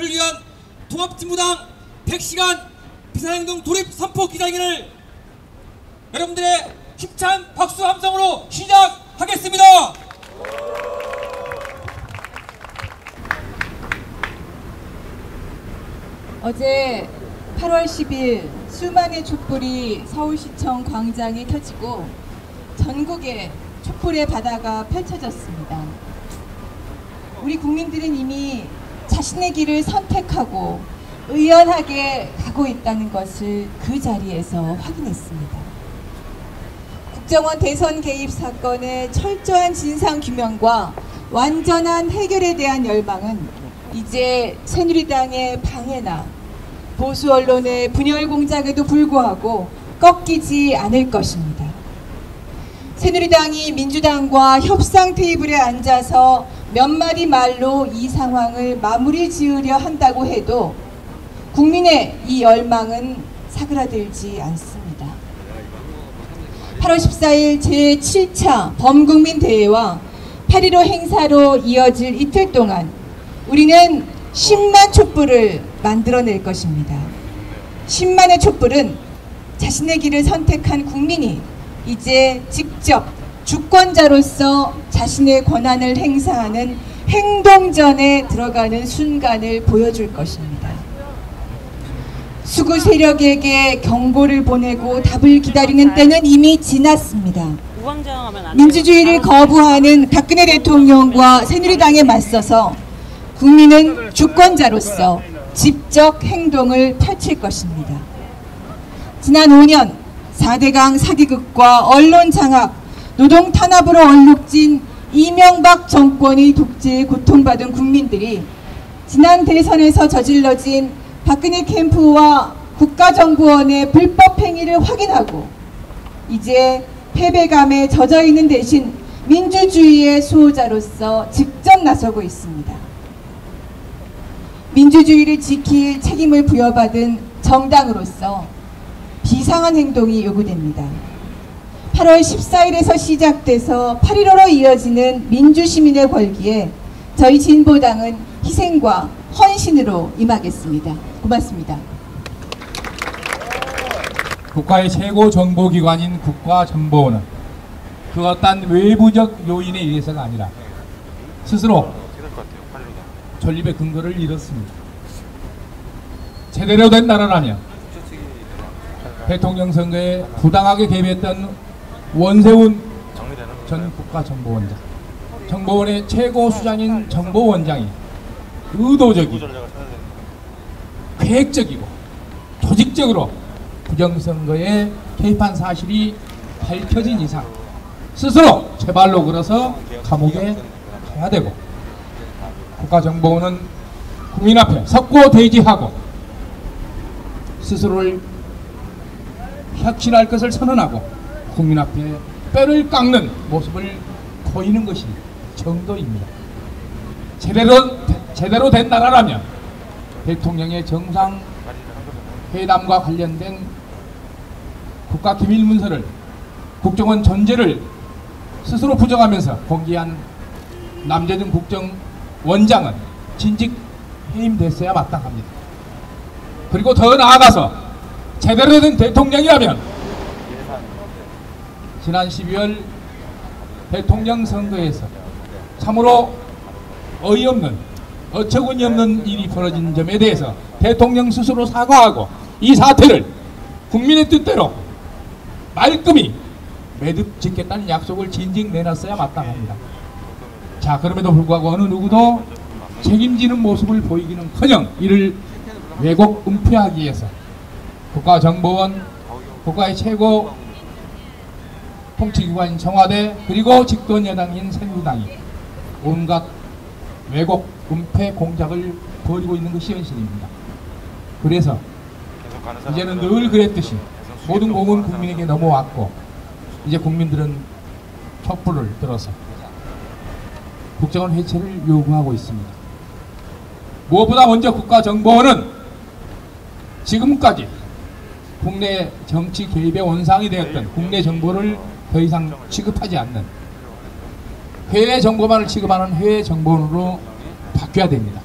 위한 통합진보당 100시간 비상행동 돌입 선포 기자회견을 여러분들의 힘찬 박수 함성으로 시작하겠습니다. 어제 8월 10일 수많은 촛불이 서울시청 광장에 켜지고 전국에 촛불의 바다가 펼쳐졌습니다. 우리 국민들은 이미 자신의 길을 선택하고 의연하게 가고 있다는 것을 그 자리에서 확인했습니다. 국정원 대선 개입 사건의 철저한 진상규명과 완전한 해결에 대한 열망은 이제 새누리당의 방해나 보수 언론의 분열 공작에도 불구하고 꺾이지 않을 것입니다. 새누리당이 민주당과 협상 테이블에 앉아서 몇 마디 말로 이 상황을 마무리 지으려 한다고 해도 국민의 이 열망은 사그라들지 않습니다. 8월 14일 제7차 범국민 대회와 8.15 행사로 이어질 이틀 동안 우리는 10만 촛불을 만들어낼 것입니다. 10만의 촛불은 자신의 길을 선택한 국민이 이제 직접 주권자로서 자신의 권한을 행사하는 행동전에 들어가는 순간을 보여줄 것입니다. 수구 세력에게 경고를 보내고 답을 기다리는 때는 이미 지났습니다. 민주주의를 거부하는 박근혜 대통령과 새누리당에 맞서서 국민은 주권자로서 직접 행동을 펼칠 것입니다. 지난 5년 4대강 사기극과 언론 장악, 노동 탄압으로 얼룩진 이명박 정권의 독재에 고통받은 국민들이 지난 대선에서 저질러진 박근혜 캠프와 국가정보원의 불법 행위를 확인하고 이제 패배감에 젖어있는 대신 민주주의의 수호자로서 직접 나서고 있습니다. 민주주의를 지킬 책임을 부여받은 정당으로서 비상한 행동이 요구됩니다. 8월 14일에서 시작돼서 8.15로 이어지는 민주시민의 걸기에 저희 진보당은 희생과 헌신으로 임하겠습니다. 고맙습니다. 국가의 최고 정보기관인 국가정보원은 그 어떤 외부적 요인에 의해서가 아니라 스스로 존립의 근거를 잃었습니다. 제대로 된 나라라면 대통령 선거에 부당하게 개입했던 원세훈 전 국가정보원장, 정보원의 최고 수장인 정보원장이 의도적이고 계획적이고 조직적으로 부정선거에 개입한 사실이 밝혀진 이상 스스로 제발로 걸어서 감옥에 가야 되고 국가정보원은 국민 앞에 석고 대지하고 스스로를 혁신할 것을 선언하고 국민 앞에 뼈를 깎는 모습을 보이는 것이 정도입니다. 제대로 된 나라라면 대통령의 정상회담과 관련된 국가기밀문서를 국정원 전제를 스스로 부정하면서 공개한 남재준 국정원장은 진직 해임됐어야 마땅합니다. 그리고 더 나아가서 제대로 된 대통령이라면 지난 12월 대통령 선거에서 참으로 어이없는 어처구니 없는 일이 벌어진 점에 대해서 대통령 스스로 사과하고 이 사태를 국민의 뜻대로 말끔히 매듭 짓겠다는 약속을 진즉 내놨어야 마땅합니다. 자, 그럼에도 불구하고 어느 누구도 책임지는 모습을 보이기는커녕 이를 왜곡 은폐하기 위해서 국가정보원, 국가의 최고 통치기관인 청와대 그리고 집권여당인 새누리당이 온갖 왜곡 은폐 공작을 벌이고 있는 것이 현실입니다. 그래서 이제는 늘 그랬듯이 모든 공은 국민에게 넘어왔고 이제 국민들은 촛불을 들어서 국정원 해체를 요구하고 있습니다. 무엇보다 먼저 국가정보원은 지금까지 국내 정치 개입의 원상이 되었던 국내 정보를 더 이상 취급하지 않는 해외 정보만을 취급하는 해외 정보원으로 바뀌어야 됩니다.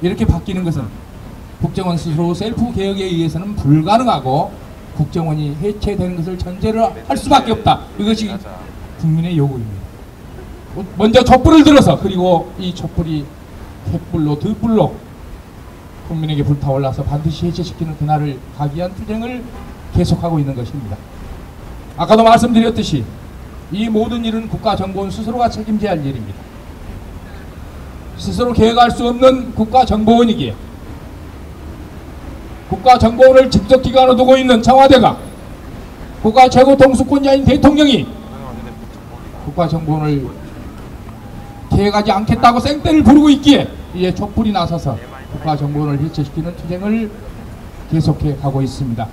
이렇게 바뀌는 것은 국정원 스스로 셀프 개혁에 의해서는 불가능하고 국정원이 해체되는 것을 전제로 할 수밖에 없다. 이것이 국민의 요구입니다. 먼저 촛불을 들어서 그리고 이 촛불이 횃불로 득불로 국민에게 불타올라서 반드시 해체시키는 그날을 가기한 투쟁을 계속하고 있는 것입니다. 아까도 말씀드렸듯이 이 모든 일은 국가정보원 스스로가 책임져야 할 일입니다. 스스로 개혁할 수 없는 국가정보원이기에 국가정보원을 직접기관으로 두고 있는 청와대가 국가 최고 통수권자인 대통령이 국가정보원을 개혁하지 않겠다고 생떼를 부르고 있기에 이에 촛불이 나서서 국가정보원을 해체시키는 투쟁을 계속해 가고 있습니다.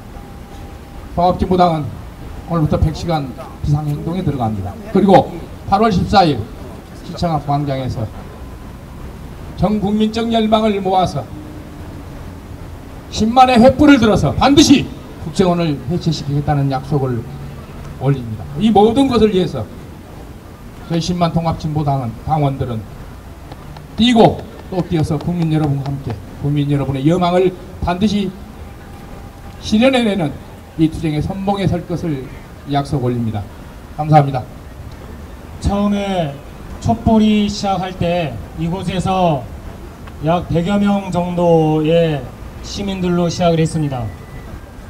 통합진보당은 오늘부터 100시간 비상행동에 들어갑니다. 그리고 8월 14일 시청 앞 광장에서 전 국민적 열망을 모아서 10만의 횃불을 들어서 반드시 국정원을 해체시키겠다는 약속을 올립니다. 이 모든 것을 위해서 저희 10만 통합진보당은 당원들은 뛰고 또 뛰어서 국민 여러분과 함께 국민 여러분의 여망을 반드시 실현해내는 이 투쟁의 선봉에 설 것을 약속 올립니다. 감사합니다. 처음에 촛불이 시작할 때 이곳에서 약 100여 명 정도의 시민들로 시작을 했습니다.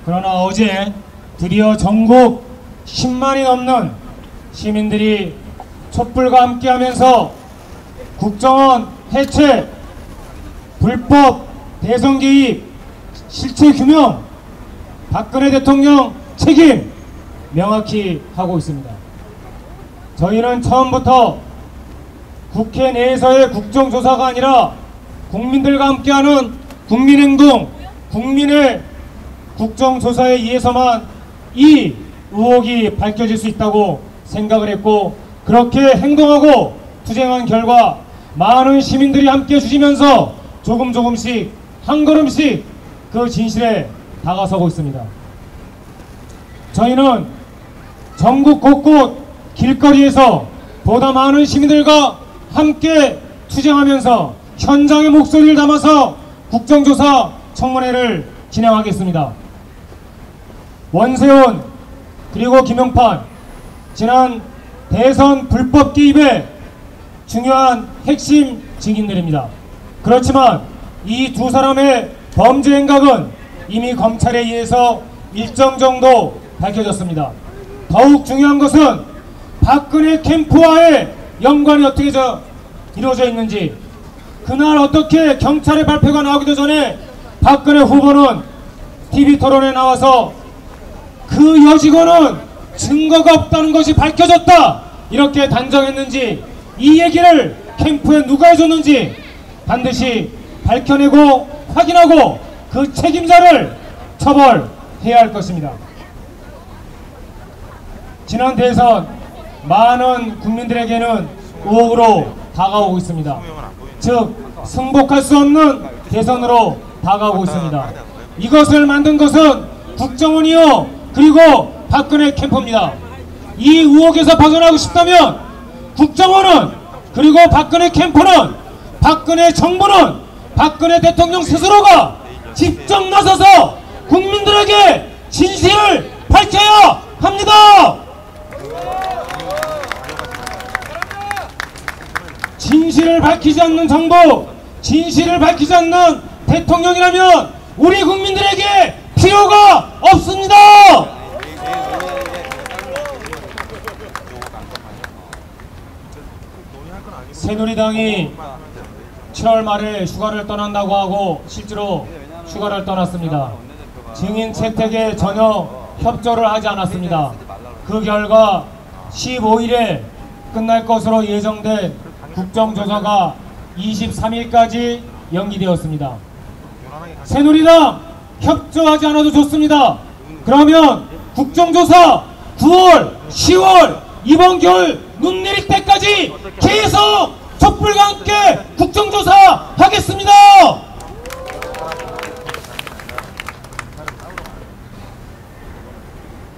그러나 어제 드디어 전국 10만이 넘는 시민들이 촛불과 함께하면서 국정원 해체, 불법 대선 개입, 실체 규명, 박근혜 대통령 책임 명확히 하고 있습니다. 저희는 처음부터 국회 내에서의 국정조사가 아니라 국민들과 함께하는 국민행동, 국민의 국정조사에 의해서만 이 의혹이 밝혀질 수 있다고 생각을 했고, 그렇게 행동하고 투쟁한 결과 많은 시민들이 함께 해주시면서 조금씩 한 걸음씩 그 진실에 다가서고 있습니다. 저희는 전국 곳곳 길거리에서 보다 많은 시민들과 함께 투쟁하면서 현장의 목소리를 담아서 국정조사 청문회를 진행하겠습니다. 원세훈 그리고 김용판 지난 대선 불법 개입의 중요한 핵심 증인들입니다. 그렇지만 이 두 사람의 범죄 행각은 이미 검찰에 의해서 일정 정도 밝혀졌습니다. 더욱 중요한 것은 박근혜 캠프와의 연관이 어떻게 이루어져 있는지, 그날 어떻게 경찰의 발표가 나오기도 전에 박근혜 후보는 TV토론에 나와서 그 여직원은 증거가 없다는 것이 밝혀졌다 이렇게 단정했는지, 이 얘기를 캠프에 누가 해줬는지 반드시 밝혀내고 확인하고 그 책임자를 처벌해야 할 것입니다. 지난 대선 많은 국민들에게는 의혹으로 다가오고 있습니다. 즉 승복할 수 없는 대선으로 다가오고 있습니다. 이것을 만든 것은 국정원이요 그리고 박근혜 캠프입니다. 이 의혹에서 벗어나고 싶다면 국정원은 그리고 박근혜 캠프는, 박근혜 정부는, 박근혜 대통령 스스로가 직접 나서서 국민들에게 진실을 밝혀야 합니다. 진실을 밝히지 않는 정부, 진실을 밝히지 않는 대통령이라면 우리 국민들에게 필요가 없습니다. 새누리당이 7월 말에 휴가를 떠난다고 하고 실제로 휴가를 떠났습니다. 증인 채택에 전혀 협조를 하지 않았습니다. 그 결과 15일에 끝날 것으로 예정된 국정조사가 23일까지 연기되었습니다. 새누리당 협조하지 않아도 좋습니다. 그러면 국정조사 9월, 10월 이번 겨울 눈 내릴 때까지 계속 촛불과 함께 국정조사 하겠습니다.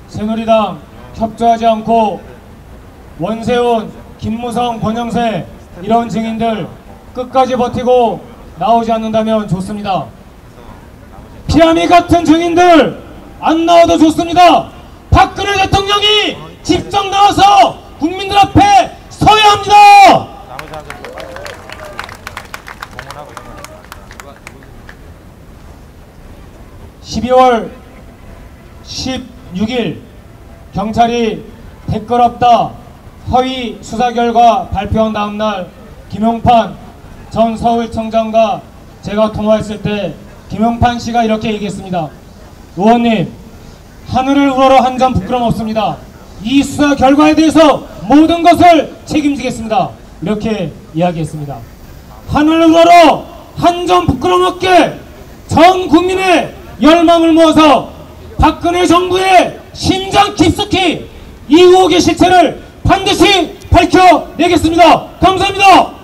새누리당 협조하지 않고 원세훈, 김무성, 권영세 이런 증인들 끝까지 버티고 나오지 않는다면 좋습니다. 피라미 같은 증인들 안 나와도 좋습니다. 박근혜 대통령이 직접 나와서 국민들 앞에 서야 합니다. 12월 16일 경찰이 댓글 없다 허위 수사 결과 발표한 다음날 김용판 전 서울청장과 제가 통화했을 때 김용판 씨가 이렇게 얘기했습니다. 의원님, 하늘을 우러러 한 점 부끄럼 없습니다. 이 수사 결과에 대해서 모든 것을 책임지겠습니다. 이렇게 이야기했습니다. 하늘을 우러러 한 점 부끄럼 없게 전 국민의 열망을 모아서 박근혜 정부의 심장 깊숙이 이 의혹의 실체를 반드시 밝혀내겠습니다. 감사합니다.